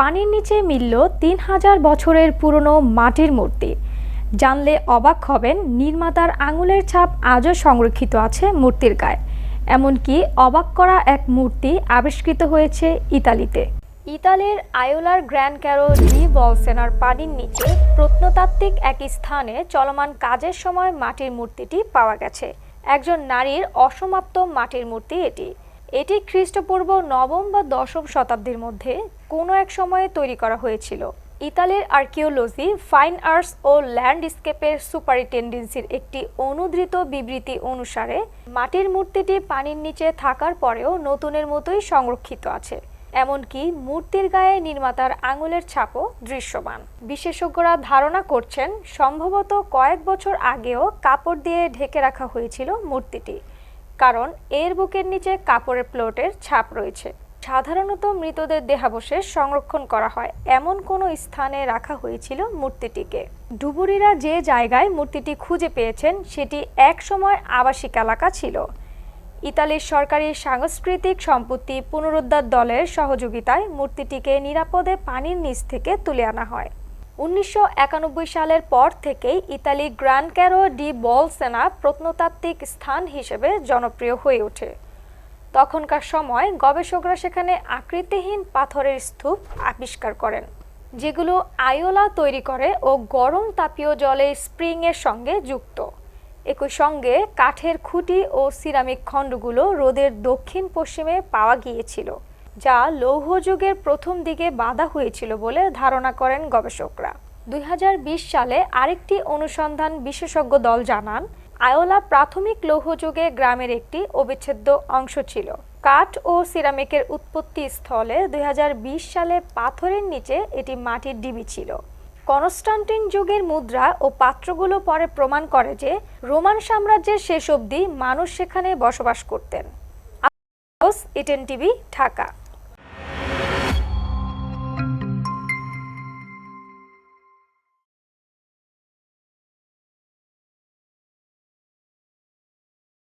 পানির নিচে মিলল ৩,০০০ বছরের পুরনো মাটির মূর্তি। জানলে অবাক হবেন, নির্মাতার আঙুলের ছাপ আজও সংরক্ষিত আছে মূর্তির গায়ে। এমনকি অবাক করা এক মূর্তি আবিষ্কৃত হয়েছে ইতালিতে। ইতালির আয়োলার গ্র্যান্ড ক্যারো ডি বলসেনার পানির নিচে প্রত্নতাত্ত্বিক এক স্থানে চলমান কাজের সময় মাটির মূর্তিটি পাওয়া গেছে। একজন নারীর অসমাপ্ত মাটির মূর্তি এটি খ্রিস্টপূর্ব নবম বা দশম শতাব্দীর মধ্যে কোনো এক সময়ে তৈরি করা হয়েছিল। ইতালির আর্কিওলজি, ফাইন আর্টস ও ল্যান্ডস্কেপের সুপারিনটেন্ডেন্সির একটি অনুদ্ধৃত বিবৃতি অনুসারে মাটির মূর্তিটি পানির নিচে থাকার পরেও নতুনের মতোই সংরক্ষিত আছে। এমনকি মূর্তির গায়ে নির্মাতার আঙুলের ছাপও দৃশ্যমান। বিশেষজ্ঞরা ধারণা করছেন, সম্ভবত কয়েক বছর আগেও কাপড় দিয়ে ঢেকে রাখা হয়েছিল মূর্তিটি, কারণ এর বুকের নিচে কাপড়ের প্লটের ছাপ রয়েছে। সাধারণত মৃতদের দেহাবশেষ সংরক্ষণ করা হয় এমন কোনো স্থানে রাখা হয়েছিল মূর্তিটিকে। ডুবুরিরা যে জায়গায় মূর্তিটি খুঁজে পেয়েছেন সেটি একসময় আবাসিক এলাকা ছিল। ইতালির সরকারি সাংস্কৃতিক সম্পত্তি পুনরুদ্ধার দলের সহযোগিতায় মূর্তিটিকে নিরাপদে পানির নিচ থেকে তুলে আনা হয়। ১৯৯১ সালের পর থেকেই ইতালি গ্র্যান্ড ক্যারো ডি বলসেনা প্রত্নতাত্ত্বিক স্থান হিসেবে জনপ্রিয় হয়ে ওঠে। তখনকার সময় গবেষকরা সেখানে আকৃতিহীন পাথরের স্তূপ আবিষ্কার করেন, যেগুলো আয়োলা তৈরি করে ও গরম তাপীয় জলে স্প্রিংয়ের সঙ্গে যুক্ত। একই সঙ্গে কাঠের খুঁটি ও সিরামিক খণ্ডগুলো রোদের দক্ষিণ পশ্চিমে পাওয়া গিয়েছিল, যা লৌহ যুগের প্রথম দিকে বাঁধা হয়েছিল বলে ধারণা করেন গবেষকরা। ২০২০ সালে আরেকটি অনুসন্ধান বিশেষজ্ঞ দল জানান, আয়োলা প্রাথমিক লৌহ যুগে গ্রামের একটি অবিচ্ছেদ্য অংশ ছিল। কাঠ ও সিরামিকের উৎপত্তি স্থলে ২০২০ সালে পাথরের নিচে এটি মাটির ঢিবি ছিল। কনস্টান্টিন যুগের মুদ্রা ও পাত্রগুলো পরে প্রমাণ করে যে রোমান সাম্রাজ্যের শেষ অবধি মানুষ সেখানে বসবাস করতেন। Eaten TV, Dhaka.